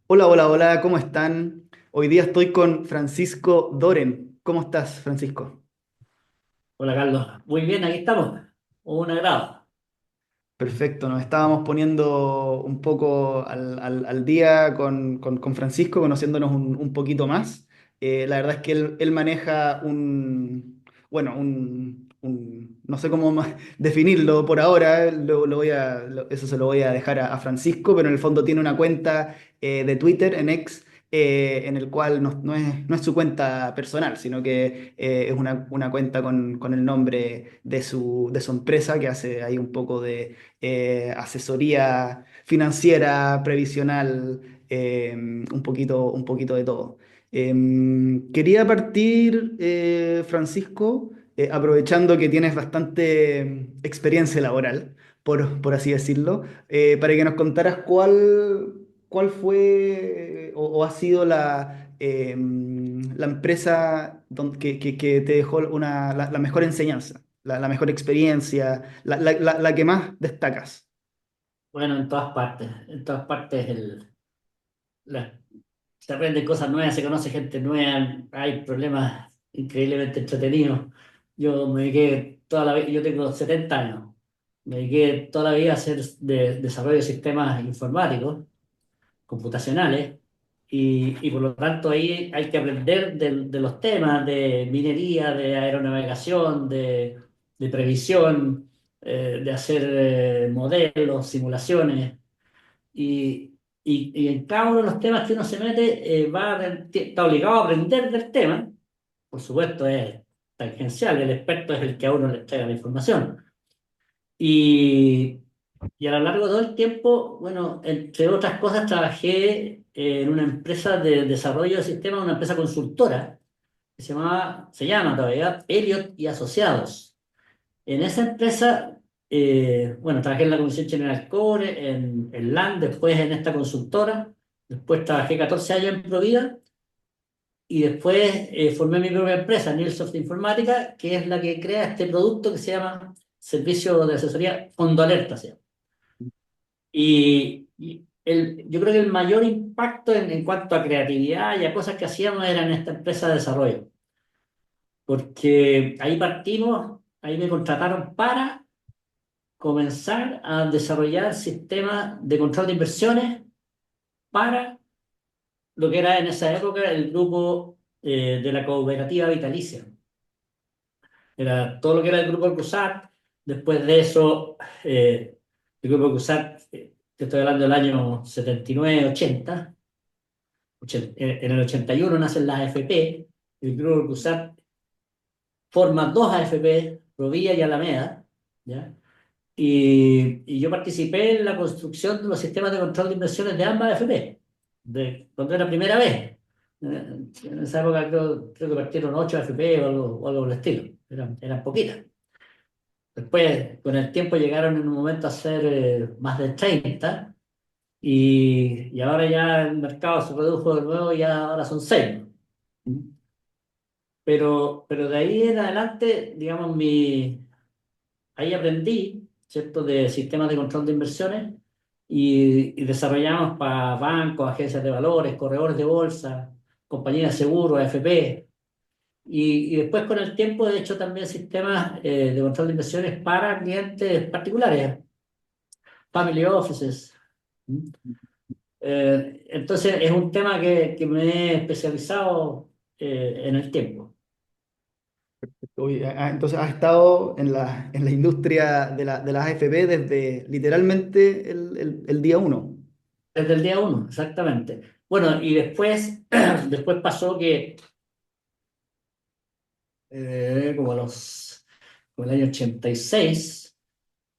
Hola, hola, hola, ¿cómo están? Hoy día estoy con Francisco Doren. ¿Cómo estás, Francisco? Hola Carlos, muy bien, aquí estamos. Un agrado. Perfecto, nos estábamos poniendo un poco al día con Francisco, conociéndonos un poquito más. La verdad es que él maneja bueno, no sé cómo más definirlo por ahora, eso se lo voy a dejar a Francisco, pero en el fondo tiene una cuenta de Twitter en X. En el cual no es su cuenta personal, sino que es una cuenta con el nombre de su empresa que hace ahí un poco de asesoría financiera, previsional, un poquito de todo. Quería partir, Francisco, aprovechando que tienes bastante experiencia laboral, por así decirlo, para que nos contaras cuál fue o ha sido la empresa que te dejó la mejor enseñanza, la mejor experiencia, la que más destacas. Bueno, en todas partes se aprenden cosas nuevas, se conoce gente nueva, hay problemas increíblemente entretenidos. Yo me dediqué toda la vida, yo tengo 70 años, me dediqué toda la vida a hacer desarrollo de sistemas informáticos, computacionales, y por lo tanto ahí hay que aprender de los temas de minería, de aeronavegación, de previsión, de hacer modelos, simulaciones, y en cada uno de los temas que uno se mete está obligado a aprender del tema. Por supuesto es tangencial, el experto es el que a uno le entrega la información. Y, y a lo largo de todo el tiempo, bueno, entre otras cosas, trabajé en una empresa de desarrollo de sistemas, una empresa consultora, que se llama todavía Elliott y Asociados. En esa empresa, bueno, trabajé en la Comisión General Core, en LAN, después en esta consultora, después trabajé 14 años en Provida y después formé mi propia empresa, Nilsoft Informática, que es la que crea este producto que se llama Servicio de Asesoría Fondo Alerta, se llama. Yo creo que el mayor impacto en cuanto a creatividad y a cosas que hacíamos era en esta empresa de desarrollo, porque ahí partimos, ahí me contrataron para comenzar a desarrollar sistemas de control de inversiones para lo que era en esa época el grupo de la cooperativa vitalicia. Era todo lo que era el grupo CUSAT. Después de eso, el grupo CUSAT, te estoy hablando del año 79, 80. En el 81 nacen las AFP. El grupo CUSAT forma dos AFP, Provía y Alameda, ¿ya? Y yo participé en la construcción de los sistemas de control de inversiones de ambas AFP, cuando era primera vez. En esa época creo que partieron 8 AFP o algo por el estilo, eran poquitas. Después, con el tiempo, llegaron en un momento a ser más de 30 y ahora ya el mercado se redujo de nuevo y ya ahora son 6. Pero de ahí en adelante, digamos, ahí aprendí, ¿cierto?, de sistemas de control de inversiones y desarrollamos para bancos, agencias de valores, corredores de bolsa, compañías de seguros, AFP. Y después con el tiempo he hecho también sistemas de control de inversiones para clientes particulares, family offices. ¿Mm? Entonces es un tema que me he especializado en el tiempo. Uy, entonces has estado en la industria de las AFP desde literalmente el día uno. Desde el día uno, exactamente. Bueno, y después, después pasó que como como el año 86,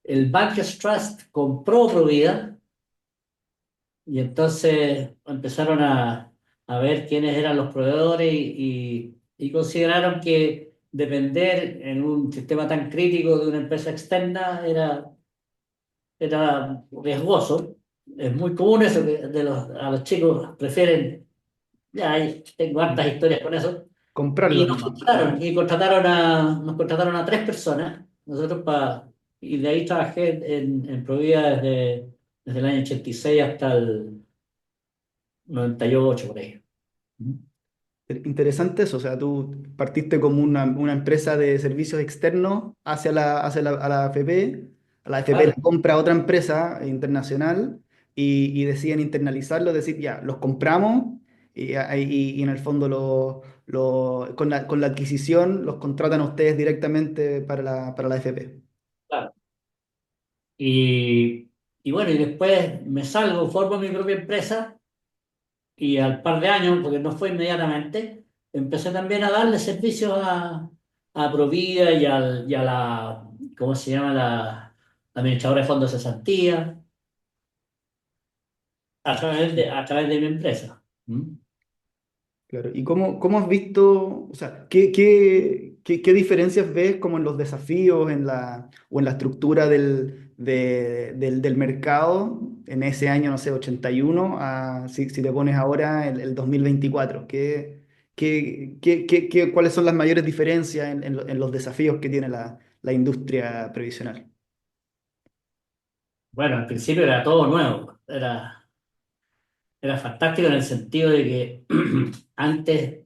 el Bankers Trust compró Provida y entonces empezaron a ver quiénes eran los proveedores y consideraron que depender en un sistema tan crítico de una empresa externa era riesgoso. Es muy común eso, que a los chicos prefieren, ya tengo hartas historias con eso. Y Comprarlos nos nomás. contrataron, nos contrataron a 3 personas, y de ahí trabajé en Provida desde el año 86 hasta 98 por ahí. Interesante eso, o sea, tú partiste como una empresa de servicios externos a la AFP la Claro, compra otra empresa internacional y deciden internalizarlo, decir, ya, los compramos y en el fondo con la adquisición los contratan a ustedes directamente para la AFP. claro. Y, y bueno, y después me salgo, formo mi propia empresa y al par de años, porque no fue inmediatamente, empecé también a darle servicios a Provida y a la, ¿cómo se llama? La administradora de fondos de cesantía, a través de mi empresa. ¿Mm? Claro. ¿Y cómo has visto, o sea, qué diferencias ves como en los desafíos o en la estructura del mercado en ese año, no sé, 81, si te pones ahora el 2024? ¿Cuáles son las mayores diferencias en los desafíos que tiene la industria previsional? Bueno, al principio era todo nuevo, era fantástico en el sentido de que antes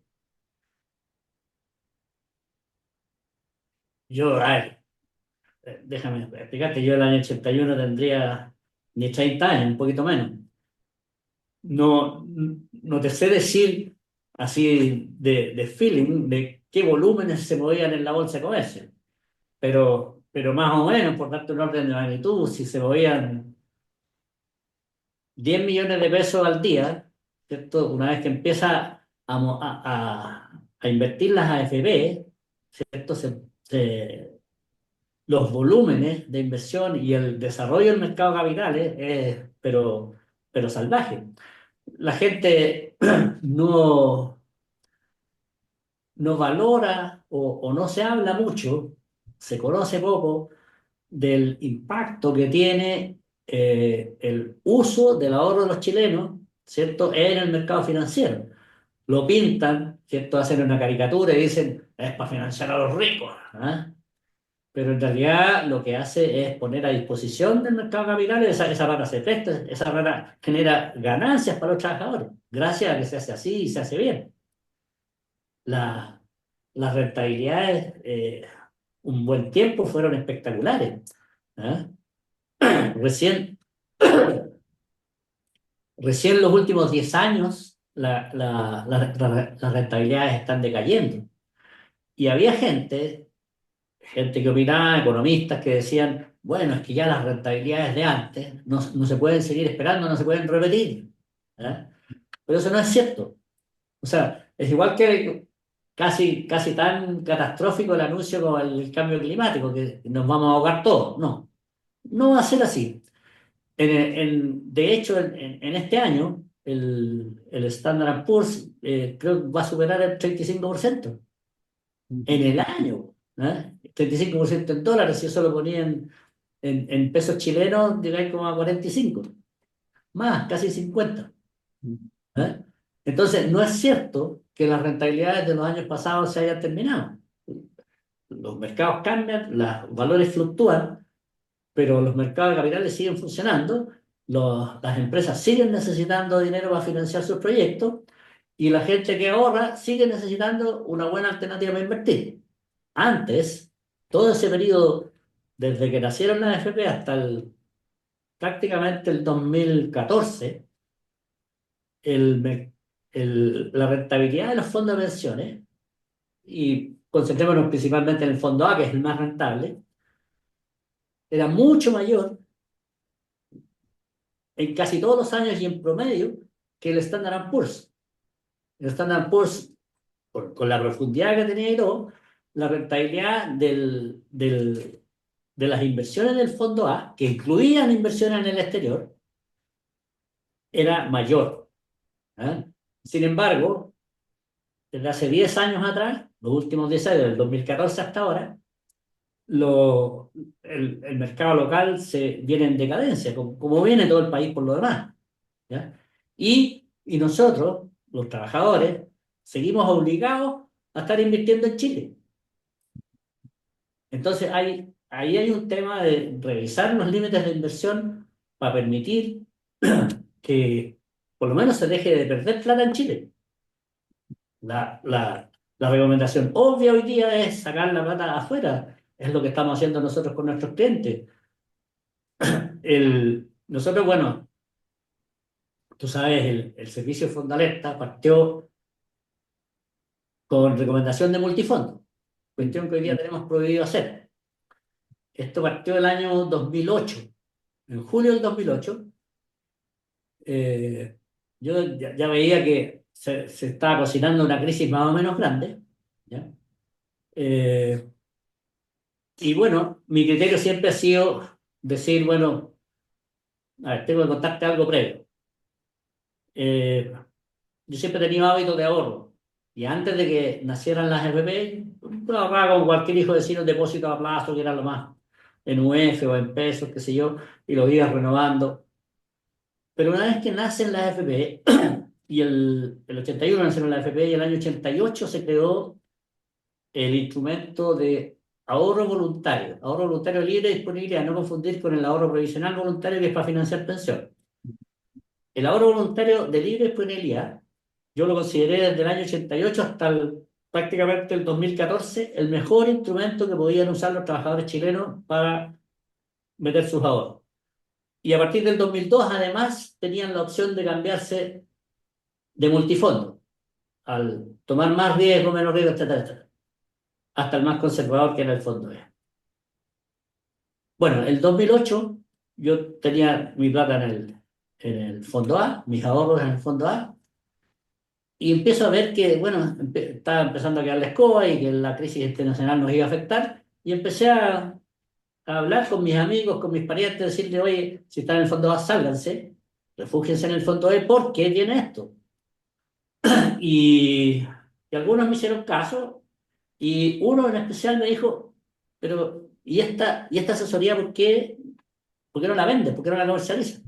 yo, a ver, déjame explicarte, yo el año 81 tendría ni 30 años, un poquito menos. No, no te sé decir así de feeling de qué volúmenes se movían en la bolsa de comercio, pero más o menos, por darte un orden de magnitud, si se movían 10 millones de pesos al día, ¿cierto? Una vez que empieza a invertir las AFP, ¿cierto? Los volúmenes de inversión y el desarrollo del mercado de capitales es, pero salvaje. La gente no, no valora o no se habla mucho, se conoce poco del impacto que tiene el uso del ahorro de los chilenos, ¿cierto?, en el mercado financiero. Lo pintan, ¿cierto?, hacen una caricatura y dicen, es para financiar a los ricos, ¿ah? Pero en realidad lo que hace es poner a disposición del mercado de capitales, esa rata se presta, esa rata genera ganancias para los trabajadores, gracias a que se hace así y se hace bien. La- las rentabilidades, un buen tiempo, fueron espectaculares. ¿Ah? Recién, recién en los últimos 10 años las rentabilidades están decayendo. Y había gente que opinaba, economistas que decían, bueno, es que ya las rentabilidades de antes no se pueden seguir esperando, no se pueden repetir. ¿Ah? Pero eso no es cierto. O sea, es igual que casi tan catastrófico el anuncio como el cambio climático, que nos vamos a ahogar todos. No, no va a ser así. De hecho, en este año, el Standard Poor's creo que va a superar el 35% en el año. ¿Eh? 35% en dólares, si eso lo ponía en pesos chilenos, digáis como a 45, más, casi 50. ¿Eh? Entonces, no es cierto que las rentabilidades de los años pasados se hayan terminado. Los mercados cambian, los valores fluctúan, pero los mercados de capitales siguen funcionando, las empresas siguen necesitando dinero para financiar sus proyectos y la gente que ahorra sigue necesitando una buena alternativa para invertir. Antes, todo ese periodo, desde que nacieron las AFP hasta prácticamente el 2014, el, mer- la rentabilidad de los fondos de pensiones, y concentrémonos principalmente en el fondo A, que es el más rentable, era mucho mayor en casi todos los años y en promedio que el Standard Poor's. El Standard Poor's, con la profundidad que tenía y todo, la rentabilidad de las inversiones del fondo A, que incluían inversiones en el exterior, era mayor. ¿Ah? Sin embargo, desde hace 10 años atrás, los últimos 10 años, del 2014 hasta ahora, lo- el mercado local viene en decadencia, como viene todo el país por lo demás. ¿Ya? Y nosotros, los trabajadores, seguimos obligados a estar invirtiendo en Chile. Entonces, ahí hay un tema de revisar los límites de inversión para permitir que por lo menos se deje de perder plata en Chile. La, la, la recomendación obvia hoy día es sacar la plata afuera. Es lo que estamos haciendo nosotros con nuestros clientes. Nosotros, bueno, tú sabes, el servicio Fondalerta partió con recomendación de multifondo, cuestión que hoy día tenemos prohibido hacer. Esto partió el año 2008. En julio del 2008, eh, yo ya veía que se estaba cocinando una crisis más o menos grande, ¿ya? Eh, y bueno, mi criterio siempre ha sido decir, bueno, a ver, tengo que contarte algo previo. Eh, yo siempre he tenido hábitos de ahorro. Y antes de que nacieran las FP, yo ahorraba con cualquier hijo de vecino un depósito a plazo, que era lo más en UF o en pesos, qué sé yo, y lo iba renovando. Pero una vez que nacen las FP, y el 81 nacieron las FP, y el año 88 se creó el instrumento de ahorro voluntario. Ahorro voluntario libre y disponible, a no confundir con el ahorro provisional voluntario, que es para financiar pensión. El ahorro voluntario de libre disponibilidad, yo lo consideré desde el año 88 hasta prácticamente el 2014 el mejor instrumento que podían usar los trabajadores chilenos para meter sus ahorros. Y a partir del 2002, además, tenían la opción de cambiarse de multifondo, al tomar más riesgo, menos riesgo, etcétera, etcétera, hasta el más conservador, que era el fondo E. Bueno, el 2008 yo tenía mi plata en el fondo A, mis ahorros en el fondo A, y empiezo a ver que, bueno, estaba empezando a quedar la escoba y que la crisis internacional nos iba a afectar, y empecé a hablar con mis amigos, con mis parientes, decirle, oye, si están en el fondo A, sálganse, refúgiense en el fondo E, porque tiene esto. Y, y algunos me hicieron caso, y uno en especial me dijo, pero, ¿y esta asesoría por qué no la venden? ¿Por qué no la comercializan?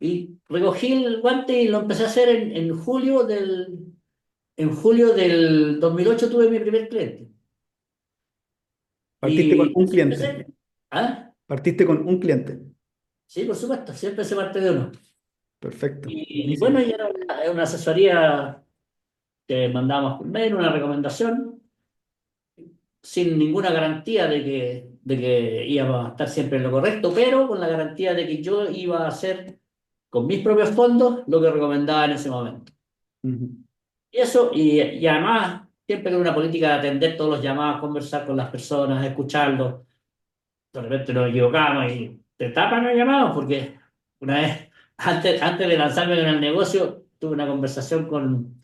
Y recogí el guante y lo empecé a hacer en julio del 2008 tuve mi primer cliente. Partiste con Y un así cliente. empecé. ¿Ah? Partiste con un cliente. Sí, por supuesto, siempre se parte de uno. Perfecto. Y bueno, Buenísimo. y era una asesoría que mandábamos por mail, una recomendación, sin ninguna garantía de que íbamos a estar siempre en lo correcto, pero con la garantía de que yo iba a hacer con mis propios fondos lo que recomendaba en ese momento. Ujú. Y eso, y además, siempre con una política de atender todos los llamados, conversar con las personas, escucharlos. De repente nos equivocamos y te tapan los llamados, porque una vez, antes de lanzarme en el negocio, tuve una conversación con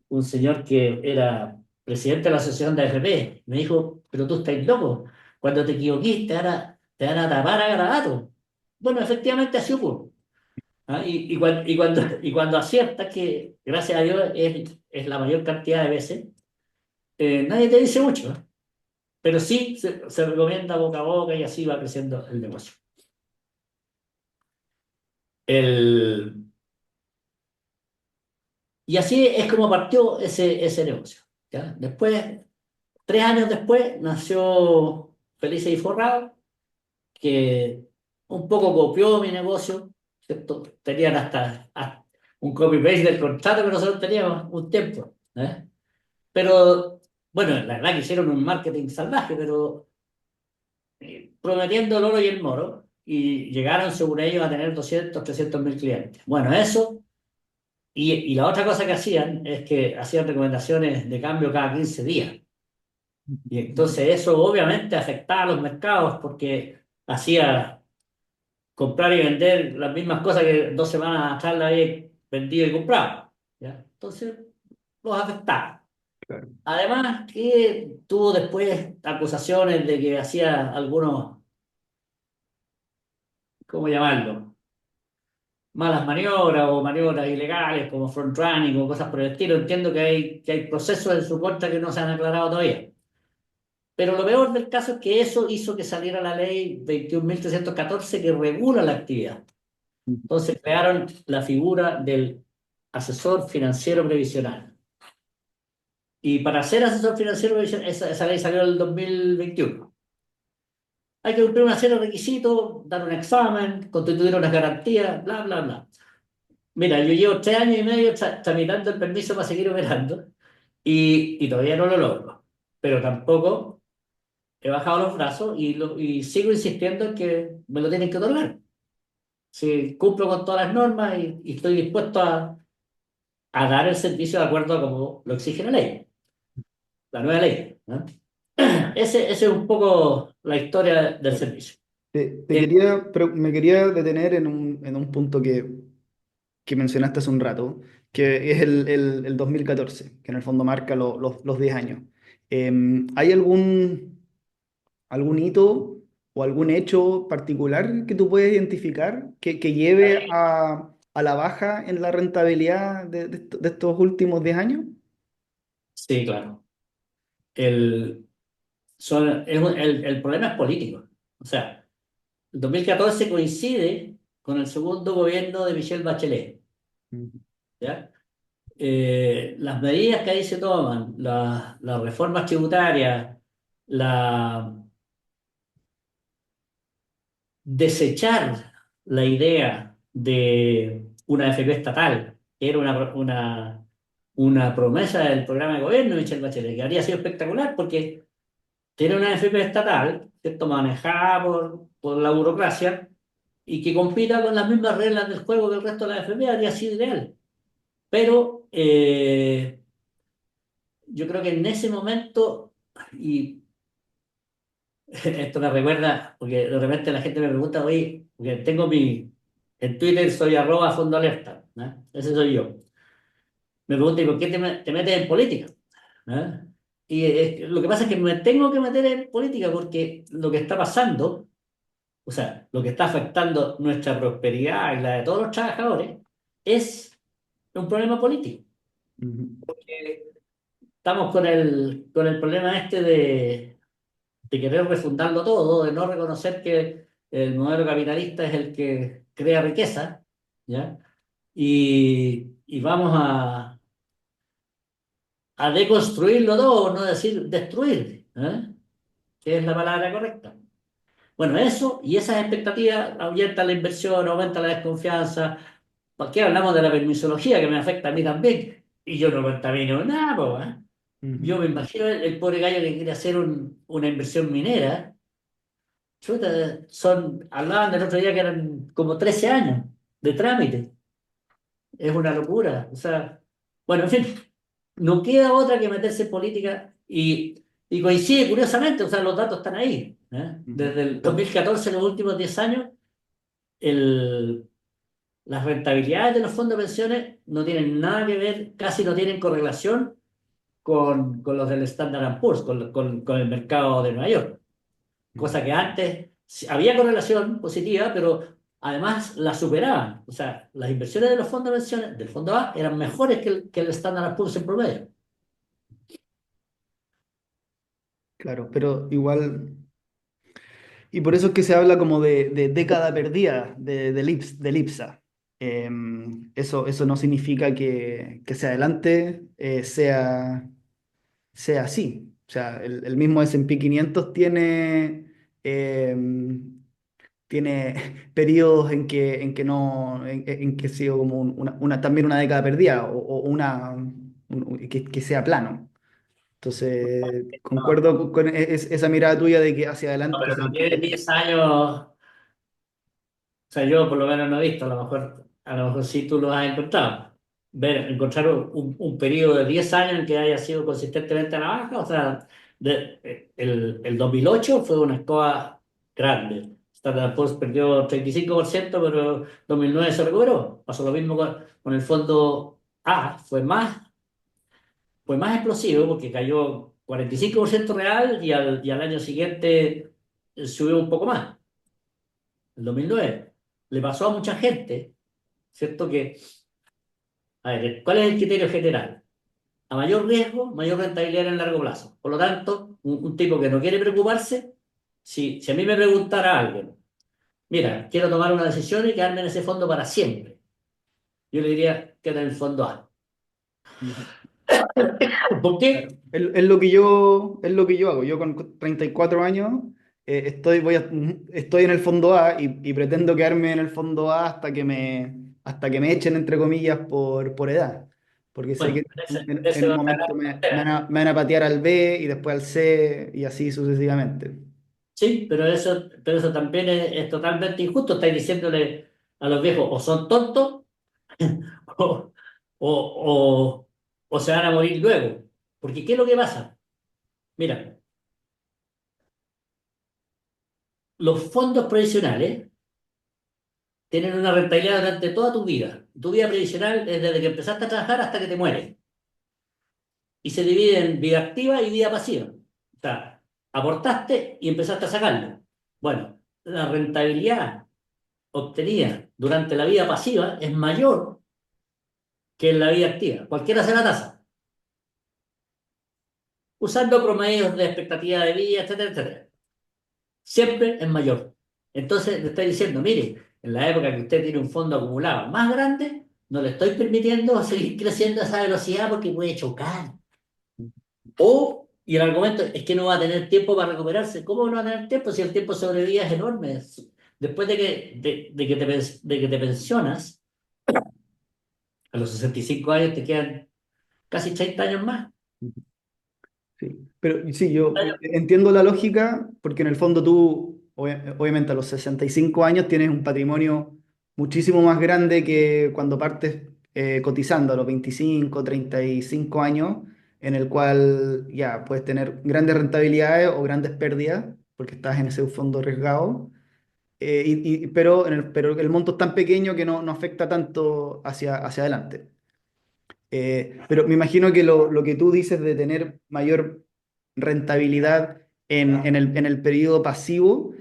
un señor que era presidente de la asociación de AFP. Me dijo, pero tú estás loco, cuando te equivoquís te van a tapar a garabato. Bueno, efectivamente así ocurre. ¿Ah? Y cuando aciertas, que gracias a Dios es la mayor cantidad de veces, nadie te dice mucho, ¿eh? Pero sí se recomienda boca a boca, y así va creciendo el negocio. El, y así es como partió ese negocio. ¿Ya? Después, 3 años después, nació Felices y Forrado, que un poco copió mi negocio, ¿cierto? Tenían hasta un copy-paste del contrato que nosotros teníamos un tiempo, ¿eh? Pero, bueno, la verdad que hicieron un marketing salvaje, pero prometiendo el oro y el moro, y llegaron, según ellos, a tener 200, 300 mil clientes. Bueno, eso, y la otra cosa que hacían es que hacían recomendaciones de cambio cada 15 días. Y entonces eso obviamente afectaba a los mercados, porque hacía comprar y vender las mismas cosas que 2 semanas atrás la había vendido y comprado. ¿Ya? Entonces los afectaba. Claro. Además que tuvo después acusaciones de que hacía algunos, ¿cómo llamarlo? Malas maniobras o maniobras ilegales como front running o cosas por el estilo. Entiendo que hay procesos en su contra que no se han aclarado todavía. Pero lo peor del caso es que eso hizo que saliera la ley 21.314, que regula la actividad. Entonces crearon la figura del asesor financiero previsional. Y para ser asesor financiero previsional, esa ley salió en el 2021. Hay que cumplir una serie de requisitos, dar un examen, constituir unas garantías, bla, bla, bla. Mira, yo llevo 3 años y medio tramitando el permiso para seguir operando y todavía no lo logro. Pero tampoco he bajado los brazos y sigo insistiendo en que me lo tienen que otorgar. Si cumplo con todas las normas y estoy dispuesto a dar el servicio de acuerdo a como lo exige la ley, la nueva ley, ¿no? Ese es un poco la historia del Claro. servicio. Te Eh, quería, pero me quería detener en un punto que mencionaste hace un rato, que es el 2014, que en el fondo marca los 10 años. ¿Hay algún hito o algún hecho particular que tú puedes identificar que lleve a la baja en la rentabilidad de estos últimos 10 años? sí, claro. El, el problema es político. O sea, el 2014 coincide con el segundo gobierno de Michelle Bachelet, Ujú. ¿ya? Las medidas que ahí se toman, las reformas tributarias, la desechar la idea de una AFP estatal, que era una promesa del programa de gobierno de Michelle Bachelet, que habría sido espectacular porque tiene una AFP estatal, ¿cierto? Manejada por la burocracia y que compita con las mismas reglas del juego que el resto de la AFP habría sido ideal. Pero yo creo que en ese momento, y esto me recuerda, porque de repente la gente me pregunta, oye, porque en Twitter soy @fondo alerta, ¿no? Ese soy yo. Me pregunta, ¿y por qué te metes en política? ¿No? Y lo que pasa es que me tengo que meter en política porque lo que está pasando, o sea, lo que está afectando nuestra prosperidad y la de todos los trabajadores, es un problema político. Ujú. Estamos con el problema este de querer refundarlo todo, de no reconocer que el modelo capitalista es el que crea riqueza, ¿ya? Y vamos a deconstruirlo todo, no decir destruir, ¿eh? Que es la palabra correcta. Bueno, eso y esas expectativas ahuyentan la inversión, aumenta la desconfianza. ¿Por qué hablamos de la permisología que me afecta a mí también? Y yo no contamino nada, po, ¿eh? Yo Ujú. me imagino el pobre gallo que quiere hacer una inversión minera. Chuta, hablaban del otro día que eran como 13 años de trámite. Es una locura. O sea, bueno, en fin, no queda otra que meterse en política y coincide curiosamente, o sea, los datos están ahí. ¿Eh? Ujú. Desde el 2014, los últimos 10 años, el, las rentabilidades de los fondos de pensiones no tienen nada que ver, casi no tienen correlación con los del Standard Poor's, con el mercado de Nueva York. Cosa que antes había correlación positiva, pero además la superaban. O sea, las inversiones de los fondos de pensiones del fondo A eran mejores que el Standard Poor's en promedio. Claro, pero igual, y por eso es que se habla como de década perdida del IPSA. Eso no significa que hacia adelante sea así. O sea, el mismo S&P 500 tiene periodos en que no, en que ha sido como también una década perdida o que sea plano. Entonces, concuerdo con esa mirada tuya de que hacia No, adelante, o pero sea, no tiene 10 años, o sea, yo por lo menos no he visto, a lo mejor sí tú lo has encontrado. Encontrar un periodo de 10 años en que haya sido consistentemente a la baja, o sea, el 2008 fue una escoba grande. Standard Poor's perdió 35%, pero 2009 se recuperó. Pasó lo mismo con el fondo A, fue más explosivo porque cayó 45% real y al año siguiente subió un poco más, el 2009. Le pasó a mucha gente, ¿cierto? A ver, ¿cuál es el criterio general? A mayor riesgo, mayor rentabilidad en el largo plazo. Por lo tanto, un tipo que no quiere preocuparse, si a mí me preguntara alguien, mira, quiero tomar una decisión y quedarme en ese fondo para siempre, yo le diría, quédate en el fondo A. ujú, ¿Por qué? claro. Es lo que yo hago. Yo con 34 años, estoy en el fondo A y pretendo quedarme en el fondo A hasta que me echen, entre comillas, por edad. Porque sé que Bueno, en ese un es otra momento gran tontera. me van a patear al B y después al C y así sucesivamente. Sí, pero eso también es totalmente injusto. Estáis diciéndole a los viejos, o son tontos, o, o, o se van a morir luego. Porque ¿qué es lo que pasa? Mira, los fondos previsionales tienen una rentabilidad durante toda tu vida. Tu vida previsional es desde que empezaste a trabajar hasta que te mueres. Y se divide en vida activa y vida pasiva. O sea, aportaste y empezaste a sacarlo. Bueno, la rentabilidad obtenida durante la vida pasiva es mayor que en la vida activa. Cualquiera sea la tasa. Usando promedios de expectativa de vida, etcétera, etcétera. Siempre es mayor. Entonces le estoy diciendo, mire, en la época que usted tiene un fondo acumulado más grande, no le estoy permitiendo seguir creciendo a esa velocidad porque puede chocar. Y el argumento es que no va a tener tiempo para recuperarse. ¿Cómo no va a tener tiempo si el tiempo sobre vida es enorme? Después de que te pensionas, a los 65 años te quedan casi 30 años más. Sí, pero sí, yo entiendo la lógica porque en el fondo tú, obviamente a los 65 años tienes un patrimonio muchísimo más grande que cuando partes cotizando a los 25, 35 años, en el cual ya puedes tener grandes rentabilidades o grandes pérdidas porque estás en ese fondo arriesgado, pero el monto es tan pequeño que no afecta tanto hacia adelante. Pero me imagino que lo que tú dices de tener mayor rentabilidad en el periodo pasivo,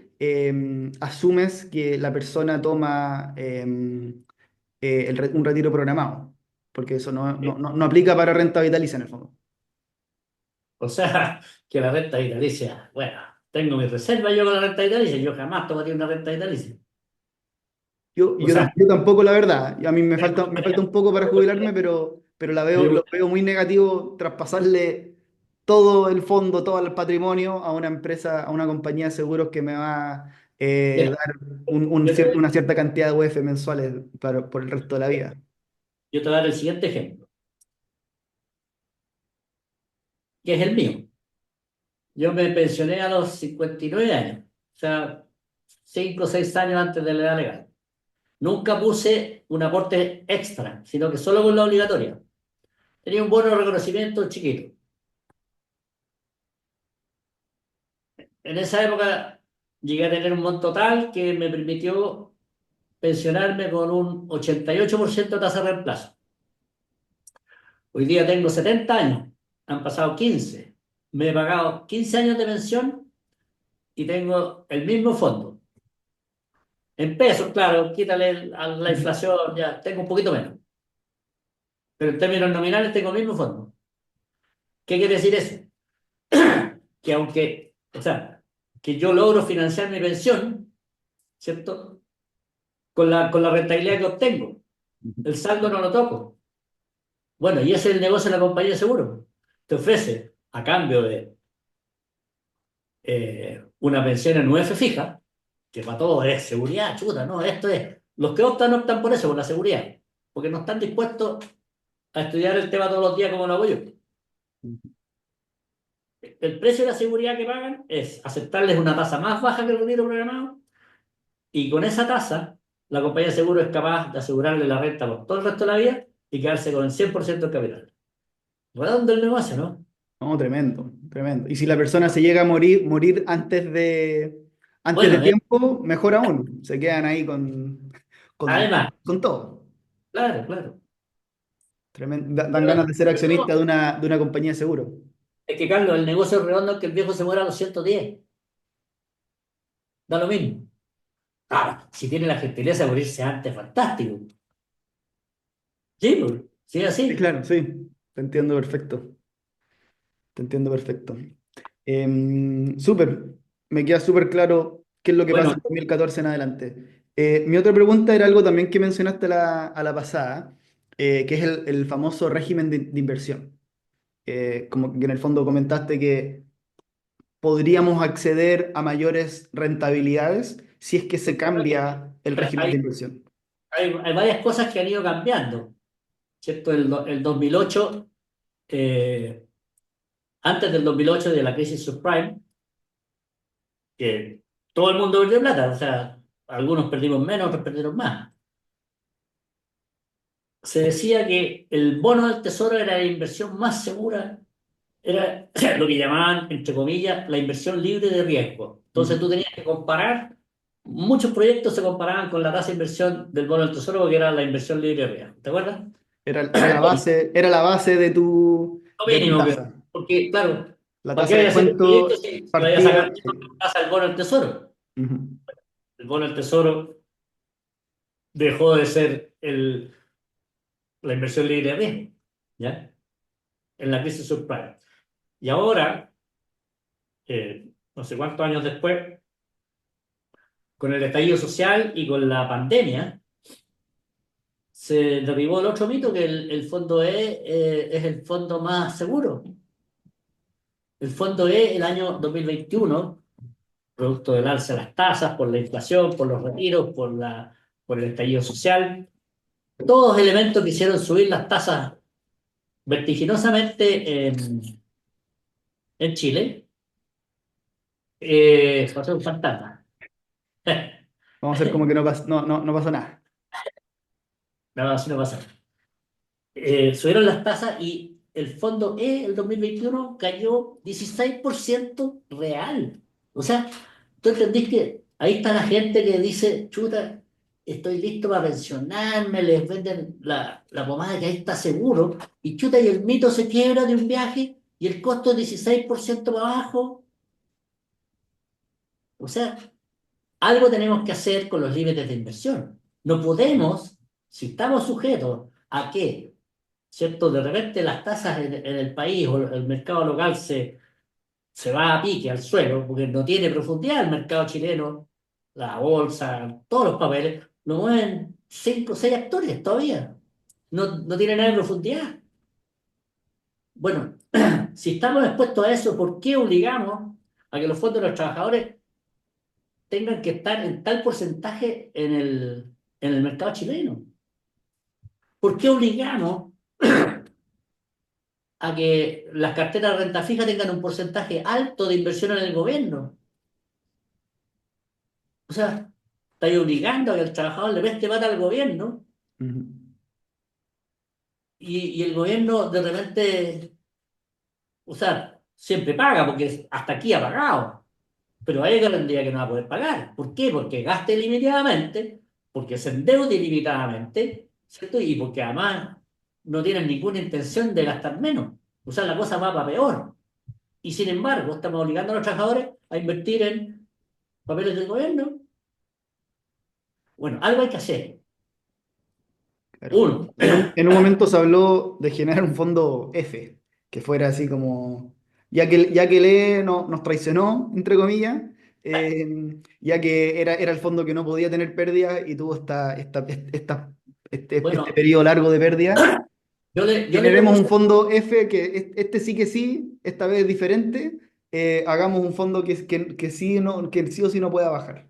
asumes que la persona toma un retiro programado, porque eso no aplica para renta vitalicia en el fondo. O sea, que la renta vitalicia, bueno, tengo mi reserva yo con la renta vitalicia, yo jamás tomaría una renta vitalicia. O sea, Yo tampoco, la verdad. A mí me falta un poco para jubilarme, pero me lo veo muy negativo traspasarle todo el fondo, todo el patrimonio a una empresa, a una compañía de seguros que me va a mira, dar yo te, una cierta cantidad de UF mensuales por el resto de la vida. yo te voy a dar el siguiente ejemplo, que es el mío. Yo me pensioné a los 59 años, o sea, 5 o 6 años antes de la edad legal. Nunca puse un aporte extra, sino que solo con la obligatoria. Tenía un bono de reconocimiento chiquito. En esa época llegué a tener un monto total que me permitió pensionarme con un 88% de tasa de reemplazo. Hoy día tengo 70 años, han pasado 15. Me he pagado 15 años de pensión y tengo el mismo fondo. En pesos, claro, quítale a la Ujú. inflación, ya tengo un poquito menos. Pero en términos nominales tengo el mismo fondo. ¿Qué quiere decir eso? Que aunque, o sea, que yo logro financiar mi pensión, ¿cierto? Con la rentabilidad que obtengo. El saldo no lo toco. Bueno, y ese es el negocio de la compañía de seguro. Te ofrece, a cambio de una pensión en UF fija, que para todos es seguridad, chuta, no, esto es. Los que optan por eso, por la seguridad, porque no están dispuestos a estudiar el tema todos los días como lo hago yo. El precio de la seguridad que pagan es aceptarles una tasa más baja que el retiro programado y con esa tasa la compañía de seguro es capaz de asegurarle la renta por todo el resto de la vida y quedarse con el 100% del capital. Redondo el negocio, ¿no? No, tremendo, tremendo. Y si la persona se llega a morir antes de Bueno, tiempo, mejor aún. Se quedan ahí además, con todo. claro, claro. Dan Pero, ganas de ser pero accionista no, de una compañía de seguro. es que Carlos, el negocio es redondo es que el viejo se muera a los 110. Da lo mismo. Ahora, si tiene la gentileza de morirse antes, fantástico. Sí, pues, sí, Sí, así. claro, sí, te entiendo perfecto, te entiendo perfecto. Súper, me queda súper claro qué es lo que pasa Bueno, en 2014 en adelante. Mi otra pregunta era algo también que mencionaste a la pasada, que es el famoso régimen de inversión. Como que en el fondo comentaste que podríamos acceder a mayores rentabilidades si es que se cambia el régimen de Hay, inversión. hay varias cosas que han ido cambiando, ¿cierto? El 2008, eh, antes del 2008 de la crisis subprime, que todo el mundo perdió plata, o sea, algunos perdimos menos, otros perdieron más. Se decía que el bono del tesoro era la inversión más segura, era lo que llamaban, entre comillas, la inversión libre de riesgo. Entonces tú Ujú. tenías que comparar, muchos proyectos se comparaban con la tasa de inversión del bono del tesoro porque era la inversión libre de riesgo. ¿Te acuerdas? Era la base Lo de tu mínimo que, tasa. porque claro, La ¿para qué tasa de vaya a hacer el proyecto descuento si vaya a partía. sacar tasa del bono del tesoro? Ujú. El bono del tesoro dejó de ser la inversión libre de riesgo, ¿ya? En la crisis subprime. Y ahora, no sé cuántos años después, con el estallido social y con la pandemia, se derribó el otro mito que el fondo es el fondo más seguro. El fondo E, el año 2021, producto del alza de las tasas, por la inflación, por los retiros, por el estallido social, todos elementos que hicieron subir las tasas vertiginosamente en Chile, pasó un fantasma. Vamos a hacer como que no pasó nada. No, así no pasa. Subieron las tasas y el fondo E, el 2021, cayó 16% real. O sea, tú entendís que ahí está la gente que dice, chuta, estoy listo para pensionarme, les venden la pomada que ahí está seguro, y chuta, y el mito se quiebra de un viaje y el costo es 16% para abajo. O sea, algo tenemos que hacer con los límites de inversión. No podemos, si estamos sujetos a que, ¿cierto? De repente las tasas en el país o el mercado local se va a pique al suelo, porque no tiene profundidad el mercado chileno, la bolsa, todos los papeles, lo mueven cinco o seis actores todavía. No tiene nada de profundidad. Bueno, si estamos expuestos a eso, ¿por qué obligamos a que los fondos de los trabajadores tengan que estar en tal porcentaje en el mercado chileno? ¿Por qué obligamos a que las carteras de renta fija tengan un porcentaje alto de inversión en el gobierno? O sea, estáis obligando a que el trabajador le preste plata al gobierno Ujú. y el gobierno de repente, o sea, siempre paga porque hasta aquí ha pagado, pero hay garantía que no va a poder pagar. ¿Por qué? Porque gaste ilimitadamente, porque se endeude ilimitadamente, ¿cierto? Y porque además no tienen ninguna intención de gastar menos. O sea, la cosa va para peor. Y sin embargo, estamos obligando a los trabajadores a invertir en papeles del gobierno. Bueno, algo hay que hacer. Claro. Uno, En un momento se habló de generar un fondo F, que fuera así como, ya que el nos traicionó, entre comillas, ya que era el fondo que no podía tener pérdidas y tuvo este bueno, periodo largo de pérdida. yo le Generemos un propuse, fondo F que sí que sí, esta vez es diferente. Hagamos un fondo que sí, no, que sí o sí no pueda bajar.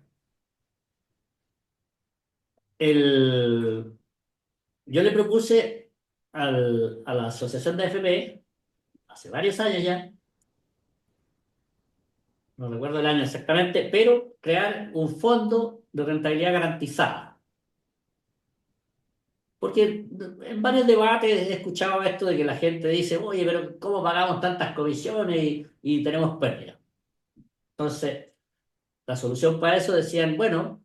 el, yo le propuse a la asociación de AFP, hace varios años ya, no recuerdo el año exactamente, pero crear un fondo de rentabilidad garantizada. Porque en varios debates he escuchado esto de que la gente dice, oye, pero ¿cómo pagamos tantas comisiones y tenemos pérdidas? Entonces, la solución para eso decían, bueno,